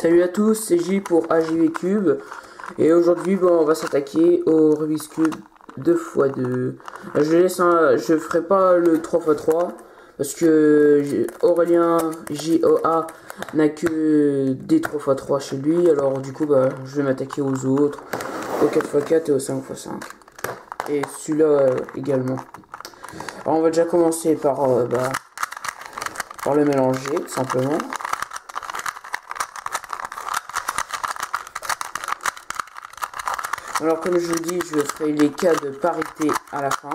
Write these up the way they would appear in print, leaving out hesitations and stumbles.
Salut à tous, c'est J pour AJV Cube. Et aujourd'hui, bon, on va s'attaquer au Rubik's Cube 2x2. Je ferai pas le 3x3 parce que Aurélien JOA n'a que des 3x3 chez lui. Alors du coup, bah, je vais m'attaquer aux autres, au 4x4 et au 5x5. Et celui-là également. Alors on va déjà commencer par le mélanger, tout simplement. Alors comme je vous dis, je ferai les cas de parité à la fin.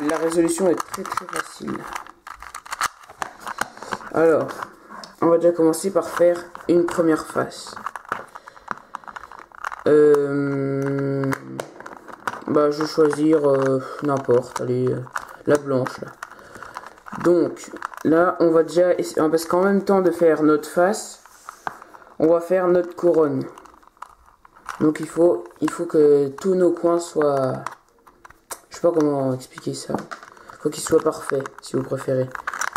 La résolution est très facile. Alors, on va déjà commencer par faire une première face. Je vais choisir n'importe, allez, la blanche là. Donc là, on va déjà essayer, parce qu'en même temps de faire notre face, on va faire notre couronne. Donc il faut que tous nos coins soient, je sais pas comment expliquer ça. Il faut qu'ils soient parfaits, si vous préférez.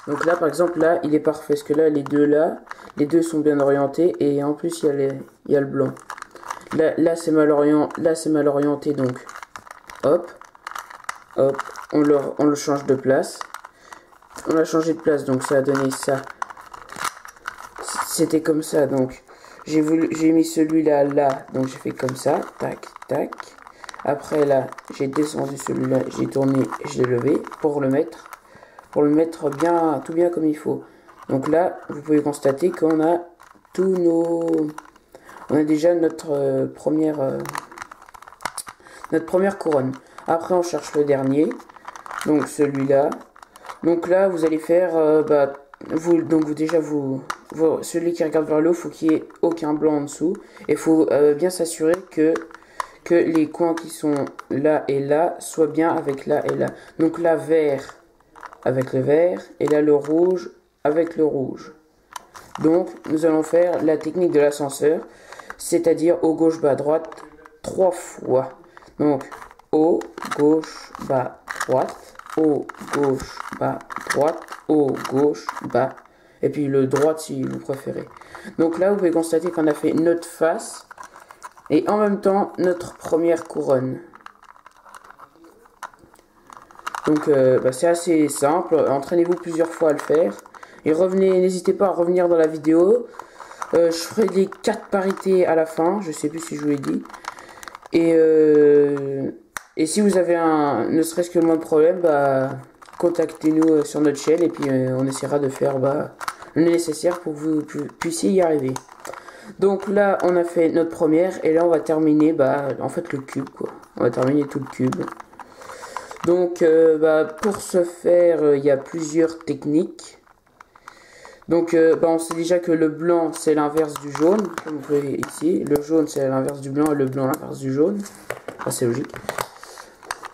Donc là, par exemple, là, il est parfait, parce que là, les deux sont bien orientés, et en plus, il y a le blanc. Là, c'est mal orienté, donc, hop, on le change de place. On l'a changé de place, donc ça a donné ça. C'était comme ça, donc, j'ai mis celui-là, là, donc j'ai fait comme ça, tac, tac. Après, là, j'ai descendu celui-là, j'ai tourné, j'ai levé, pour le mettre bien, tout bien comme il faut. Donc là, vous pouvez constater qu'on a on a déjà notre première couronne. Après, on cherche le dernier, donc celui-là. Donc là, vous allez faire, celui qui regarde vers le haut, faut qu'il n'y ait aucun blanc en dessous. Et il faut bien s'assurer que les coins qui sont là et là soient bien avec là et là. Donc là, vert avec le vert, et là le rouge avec le rouge. Donc nous allons faire la technique de l'ascenseur, c'est-à-dire haut, gauche, bas, droite, 3 fois. Donc haut, gauche, bas, droite, haut, gauche, bas, droite, haut, gauche, bas, et puis le droite si vous préférez. Donc là vous pouvez constater qu'on a fait notre face et en même temps notre première couronne. Donc c'est assez simple, entraînez-vous plusieurs fois à le faire. Et n'hésitez pas à revenir dans la vidéo. Je ferai les 4 parités à la fin, je sais plus si je vous l'ai dit. Et si vous avez ne serait-ce que le moins de problème, contactez-nous sur notre chaîne et puis on essaiera de faire le nécessaire pour que vous puissiez y arriver. Donc là, on a fait notre première et là on va terminer en fait le cube quoi. On va terminer tout le cube. Donc pour ce faire, il y a plusieurs techniques. Donc on sait déjà que le blanc c'est l'inverse du jaune, comme vous voyez ici. Le jaune c'est l'inverse du blanc et le blanc l'inverse du jaune. C'est logique.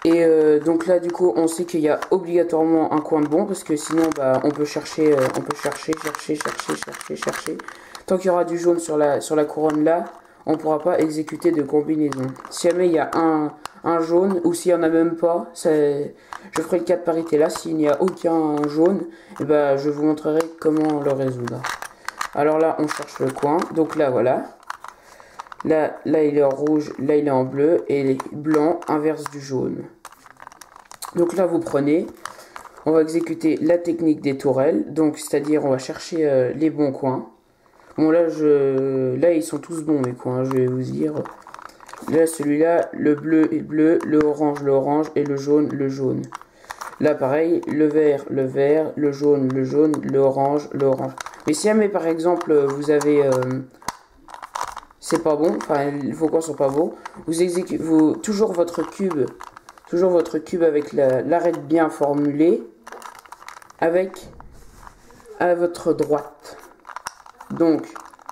Et donc là du coup on sait qu'il y a obligatoirement un coin de bon, parce que sinon on peut chercher. Tant qu'il y aura du jaune sur la couronne là, on ne pourra pas exécuter de combinaison. Si jamais il y a un jaune, ou s'il n'y en a même pas, je ferai le cas de parité là. S'il n'y a aucun jaune, je vous montrerai comment le résoudre. Alors là, on cherche le coin. Donc là, voilà. Là il est en rouge, là il est en bleu, et les blancs inverse du jaune. Donc là, vous prenez, on va exécuter la technique des tourelles. Donc, c'est-à-dire, on va chercher les bons coins. Bon, là, ils sont tous bons, mes coins, je vais vous dire. Là, celui-là, le bleu est bleu, le orange, et le jaune. Là, pareil, le vert, le jaune, le orange. Mais si jamais, par exemple, vous avez... c'est pas bon, enfin, vos coins sont pas bons, vous exécutez toujours votre cube avec l'arête bien formulée, à votre droite. Donc,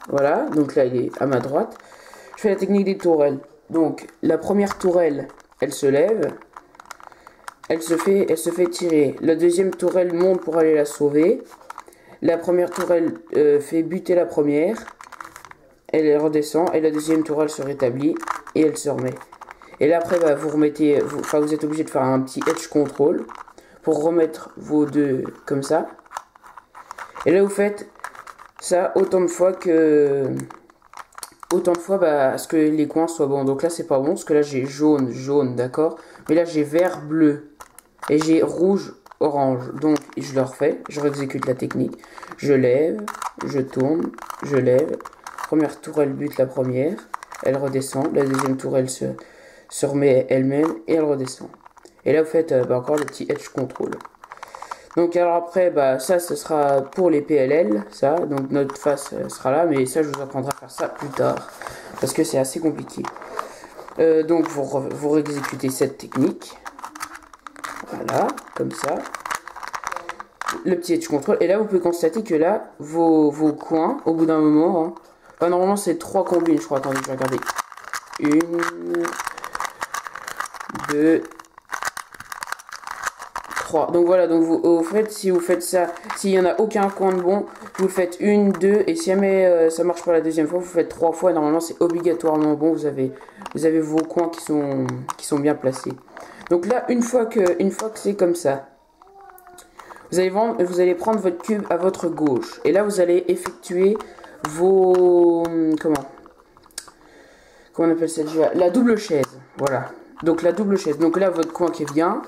voilà, donc là, il est à ma droite. Je fais la technique des tourelles. Donc, la première tourelle, elle se lève. Elle se fait tirer. La deuxième tourelle monte pour aller la sauver. La première tourelle fait buter la première. Elle redescend. Et la deuxième tourelle se rétablit. Et elle se remet. Et là, après, vous êtes obligé de faire un petit edge control. Pour remettre vos deux comme ça. Et là vous faites ça autant de fois à ce que les coins soient bons. Donc là c'est pas bon parce que là j'ai jaune, jaune, d'accord. Mais là j'ai vert, bleu. Et j'ai rouge, orange. Donc je le refais, je réexécute la technique. Je lève, je tourne, je lève. Première tourelle bute la première. Elle redescend. La deuxième tourelle se remet elle-même et elle redescend. Et là vous faites encore le petit edge control. Donc alors après, ça ce sera pour les PLL, ça, donc notre face sera là, mais ça je vous apprendrai à faire ça plus tard, parce que c'est assez compliqué. Donc vous réexécutez cette technique, voilà, comme ça, le petit edge control, et là vous pouvez constater que là, vos coins, au bout d'un moment, hein, normalement c'est 3 combines, je crois, attendez, je vais regarder, 1, 2, 3. Donc voilà, donc vous faites, si vous faites ça, s'il n'y en a aucun coin de bon, vous faites 1, 2, et si jamais ça marche pas la deuxième fois, vous faites 3 fois, normalement c'est obligatoirement bon, vous avez vos coins qui sont bien placés. Donc là, une fois que c'est comme ça, vous allez prendre votre cube à votre gauche, et là vous allez effectuer vos, comment on appelle ça déjà, la double chaise, voilà. Donc la double chaise, donc là votre coin qui est bien.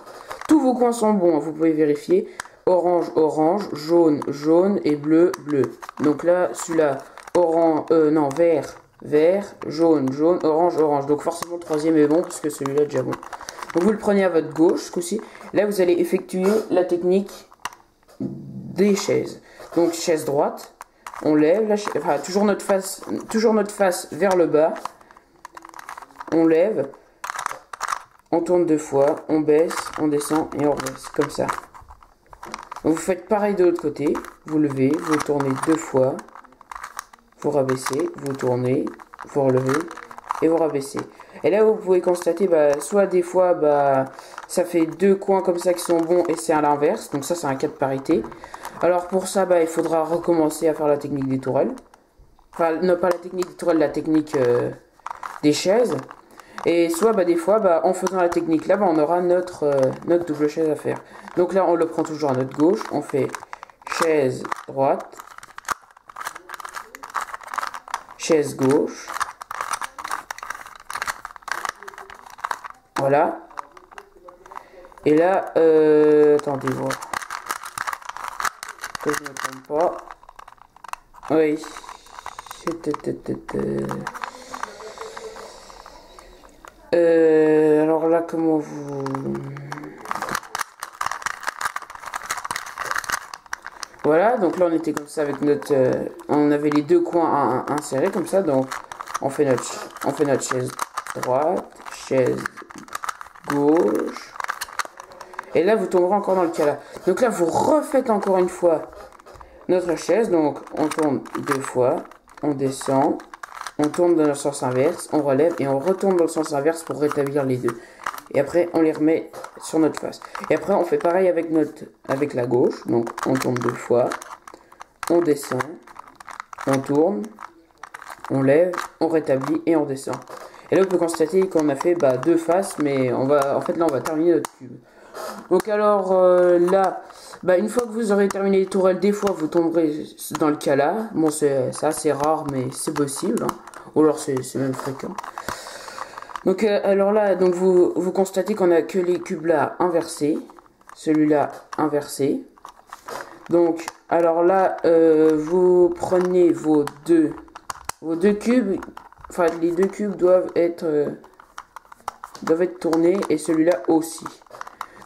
Tous vos coins sont bons, vous pouvez vérifier. Orange, orange, jaune, jaune et bleu, bleu. Donc là, celui-là, vert, vert, jaune, jaune, orange, orange. Donc forcément, le troisième est bon, parce que celui-là est déjà bon. Donc vous le prenez à votre gauche, ce coup-ci. Là, vous allez effectuer la technique des chaises. Donc chaise droite, on lève, toujours notre face vers le bas. On lève. On tourne 2 fois, on baisse, on descend et on rebaisse, comme ça. Donc vous faites pareil de l'autre côté, vous levez, vous tournez 2 fois, vous rabaissez, vous tournez, vous relevez et vous rabaissez. Et là vous pouvez constater, soit des fois, ça fait 2 coins comme ça qui sont bons et c'est à l'inverse, donc ça c'est un cas de parité. Alors pour ça, il faudra recommencer à faire la technique des tourelles. Enfin, non pas la technique des tourelles, la technique des chaises. Et soit des fois, en faisant la technique là, on aura notre double chaise à faire. Donc là, on le prend toujours à notre gauche. On fait chaise droite, chaise gauche. Voilà. Et là, attendez voir. Que je ne me trompe pas. Oui. Alors là, comment vous... Voilà, donc là on était comme ça avec notre... on avait les 2 coins insérés comme ça, donc on fait notre chaise droite, chaise gauche. Et là vous tomberez encore dans le cas là. Donc là vous refaites encore une fois notre chaise, donc on tourne 2 fois, on descend. On tourne dans le sens inverse, on relève et on retourne dans le sens inverse pour rétablir les deux. Et après, on les remet sur notre face. Et après, on fait pareil avec la gauche. Donc, on tourne 2 fois, on descend, on tourne, on lève, on rétablit et on descend. Et là, on peut constater qu'on a fait 2 faces, mais on va terminer notre cube. Donc alors là, une fois que vous aurez terminé les tourelles, des fois vous tomberez dans le cas là. Bon, c'est assez rare, mais c'est possible. Hein. Ou alors c'est même fréquent. Donc alors là, donc vous constatez qu'on a que les cubes là inversés. Celui-là inversé. Donc alors là, vous prenez vos deux cubes. Enfin, les 2 cubes doivent être tournés et celui-là aussi.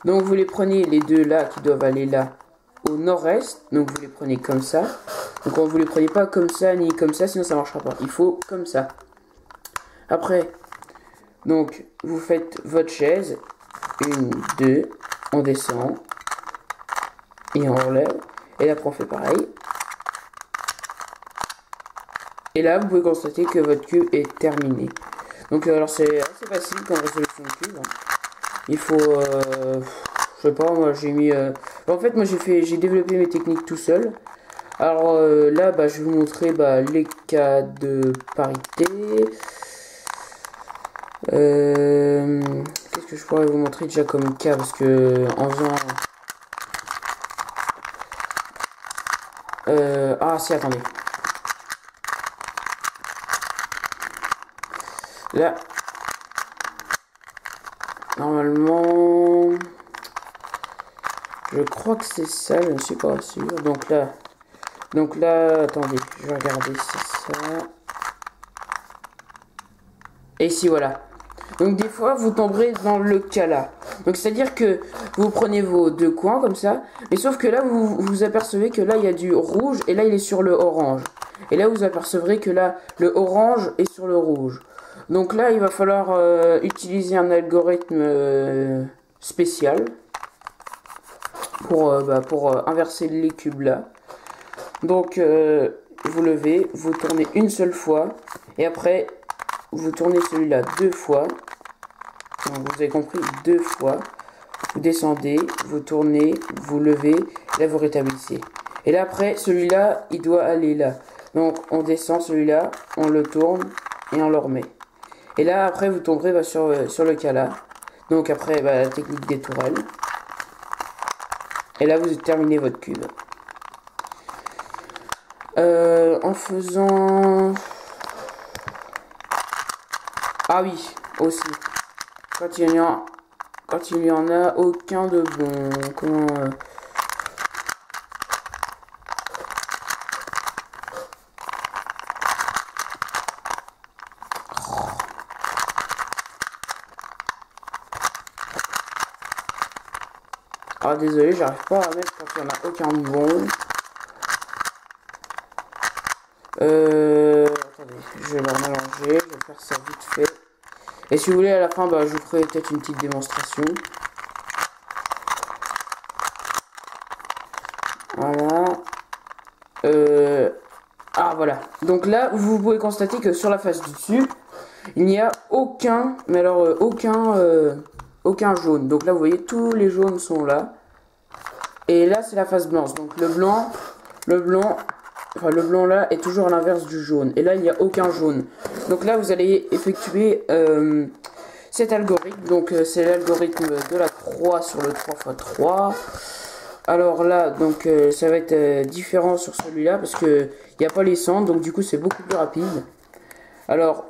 Donc vous les prenez les 2 là qui doivent aller là au nord-est. Donc vous les prenez comme ça. Donc vous les prenez pas comme ça ni comme ça, sinon ça marchera pas. Il faut comme ça. Après, donc vous faites votre chaise. 1, 2, on descend. Et on relève. Et là après on fait pareil. Et là vous pouvez constater que votre cube est terminé. Donc alors c'est assez facile comme résolution de cube. Il faut, je sais pas, moi j'ai mis, en fait moi j'ai développé mes techniques tout seul. Alors là, je vais vous montrer les cas de parité. Qu'est-ce que je pourrais vous montrer déjà comme cas, parce que en faisant, Ah si, attendez. Là, normalement, je crois que c'est ça, je ne suis pas sûr. Donc là, attendez, je vais regarder si c'est ça. Et ici, voilà. Donc des fois, vous tomberez dans le cas là. Donc c'est-à-dire que vous prenez vos deux coins comme ça, mais sauf que là, vous apercevez que là, il y a du rouge, et là, il est sur le orange. Et là, vous apercevrez que là, le orange est sur le rouge. Donc là, il va falloir utiliser un algorithme spécial pour inverser les cubes là. Donc, vous levez, vous tournez une seule fois, et après, vous tournez celui-là deux fois. Donc, vous avez compris, deux fois. Vous descendez, vous tournez, vous levez, là vous rétablissez. Et là après, celui-là, il doit aller là. Donc, on descend celui-là, on le tourne, et on le remet. Et là, après, vous tomberez sur le cas là. Donc après, la technique des tourelles. Et là, vous terminez votre cube. En faisant... Ah oui, aussi. Quand il y en a aucun de bon. Comment... Ah désolé, j'arrive pas à mettre quand il y en a aucun bon. Attendez, je vais le mélanger, je vais faire ça vite fait. Et si vous voulez à la fin, je vous ferai peut-être une petite démonstration. Voilà. Ah voilà. Donc là, vous pouvez constater que sur la face du dessus, il n'y a aucun, mais alors aucun jaune. Donc là, vous voyez, tous les jaunes sont là. Et là, c'est la face blanche. Donc le blanc là est toujours à l'inverse du jaune. Et là, il n'y a aucun jaune. Donc là, vous allez effectuer cet algorithme. Donc c'est l'algorithme de la croix sur le 3x3. Alors là, donc ça va être différent sur celui-là parce que il n'y a pas les centres. Donc du coup, c'est beaucoup plus rapide. Alors,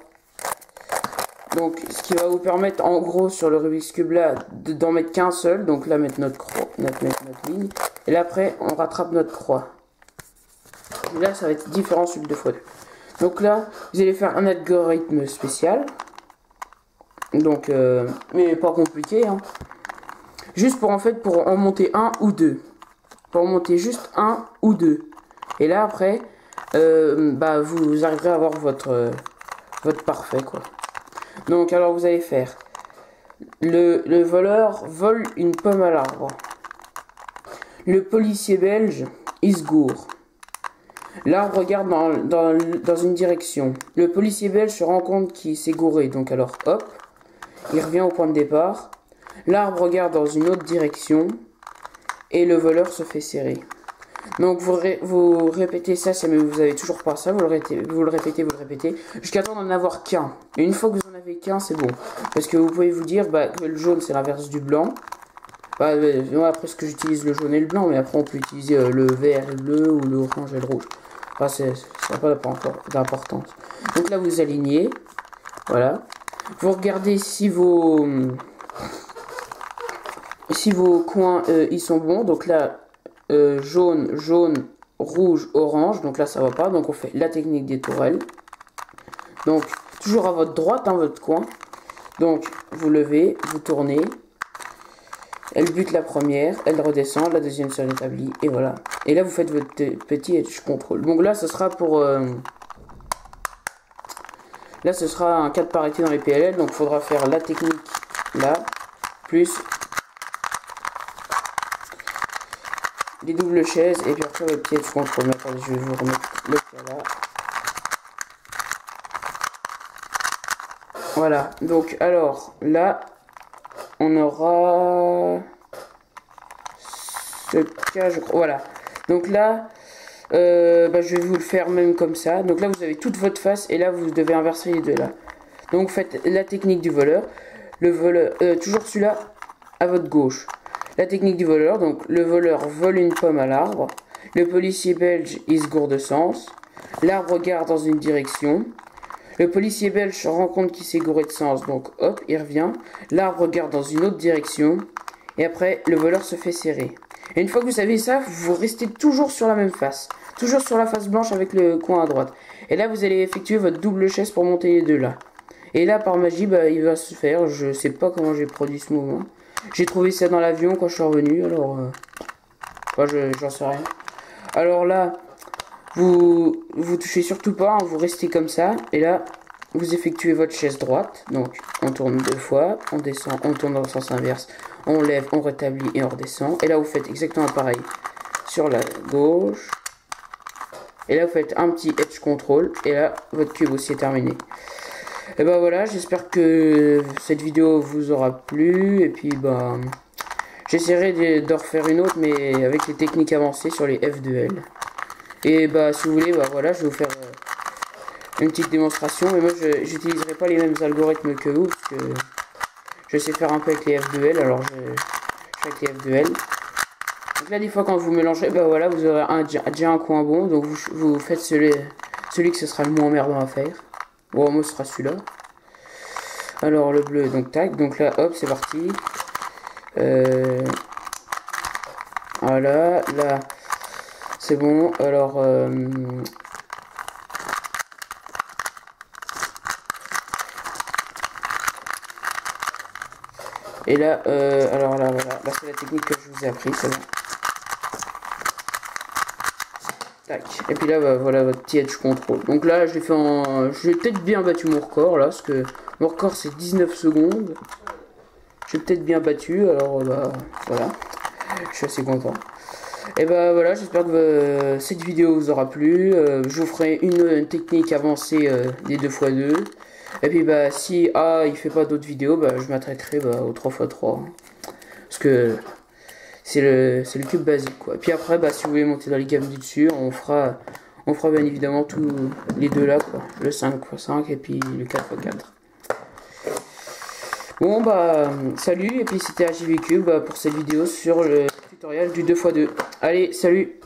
donc ce qui va vous permettre en gros sur le Rubik's Cube là d'en mettre qu'un seul. Donc là, mettre notre croix, notre ligne. Et là après, on rattrape notre croix. Et là, ça va être différent sur le 2x2. Donc là, vous allez faire un algorithme spécial. Donc, mais pas compliqué, hein. Juste pour en monter un ou deux. Pour en monter juste un ou deux. Et là, après, vous arriverez à avoir votre parfait, quoi. Donc, alors, vous allez faire. Le voleur vole une pomme à l'arbre. Le policier belge, il se gourre. L'arbre regarde dans une direction. Le policier belge se rend compte qu'il s'est gouré. Donc alors, hop, il revient au point de départ. L'arbre regarde dans une autre direction. Et le voleur se fait serrer. Donc vous répétez ça, si vous avez toujours pas ça, vous le répétez, jusqu'à temps d'en avoir qu'un. Et une fois que vous en avez qu'un, c'est bon. Parce que vous pouvez vous dire que le jaune, c'est l'inverse du blanc. Moi, après, ce que j'utilise le jaune et le blanc, mais après, on peut utiliser le vert et le bleu, ou l'orange et le rouge. Enfin, ça n'a pas d'importance. Donc là, vous alignez. Voilà. Vous regardez si vos coins, ils sont bons. Donc là, jaune, rouge, orange. Donc là, ça va pas. Donc on fait la technique des tourelles. Donc, toujours à votre droite, hein, votre coin. Donc, vous levez, vous tournez. Elle bute la première, elle redescend, la deuxième se rétablit, et voilà. Et là, vous faites votre petit edge control. Donc là, ce sera pour... là, ce sera un cas de parité dans les PLL, donc il faudra faire la technique là, plus les doubles chaises, et puis après, votre petit edge control. Mais attendez, je vais vous remettre le cas là. Voilà, donc alors, là... on aura ce cas, je crois. Voilà. Donc là, je vais vous le faire même comme ça. Donc là, vous avez toute votre face et là, vous devez inverser les deux là. Donc, vous faites la technique du voleur. Le voleur, toujours celui-là à votre gauche. La technique du voleur. Donc, le voleur vole une pomme à l'arbre. Le policier belge, il se gourde de sens. L'arbre regarde dans une direction. Le policier belge se rend compte qu'il s'est gouré de sens, donc hop, il revient. L'arbre regarde dans une autre direction. Et après, le voleur se fait serrer. Et une fois que vous savez ça, vous restez toujours sur la même face. Toujours sur la face blanche avec le coin à droite. Et là, vous allez effectuer votre double chaise pour monter les deux là. Et là, par magie, bah, il va se faire. Je sais pas comment j'ai produit ce mouvement. J'ai trouvé ça dans l'avion quand je suis revenu, alors... j'en sais rien. Alors là... Vous touchez surtout pas, hein, vous restez comme ça. Et là, vous effectuez votre chaise droite. Donc, on tourne 2 fois, on descend, on tourne dans le sens inverse. On lève, on rétablit et on redescend. Et là, vous faites exactement pareil sur la gauche. Et là, vous faites un petit edge control. Et là, votre cube aussi est terminé. Et ben voilà, j'espère que cette vidéo vous aura plu. Et puis, bah, j'essaierai de refaire une autre, mais avec les techniques avancées sur les F2L. Et bah si vous voulez, bah voilà, je vais vous faire une petite démonstration. Mais moi je j'utiliserai pas les mêmes algorithmes que vous, parce que je sais faire un peu avec les F2L, alors je fais avec les F2L. Donc là des fois quand vous mélangez, bah voilà, vous aurez déjà un coin bon, donc vous faites celui que ce sera le moins emmerdant à faire. Bon, moi ce sera celui-là. Alors le bleu, donc tac, donc là hop, c'est parti. Voilà, là... C'est bon, alors... Et là, alors là, voilà, là c'est la technique que je vous ai appris, c'est bon. Tac, et puis là, bah, voilà votre petit edge control. Donc là, je l'ai fait en... J'ai peut-être bien battu mon record, là, parce que mon record c'est 19 secondes. J'ai peut-être bien battu, alors bah, voilà. Je suis assez content. Et bah voilà, j'espère que cette vidéo vous aura plu. Je vous ferai une technique avancée des 2x2. Et puis bah si il fait pas d'autres vidéos, bah je m'attaquerai au 3x3. Hein. Parce que c'est le cube basique quoi. Et puis après bah si vous voulez monter dans les gammes du dessus, on fera bien évidemment tous les deux là quoi. Le 5x5 et puis le 4x4. Bon bah salut, et puis c'était AJVCube pour cette vidéo sur le tutoriel du 2x2. Allez, salut!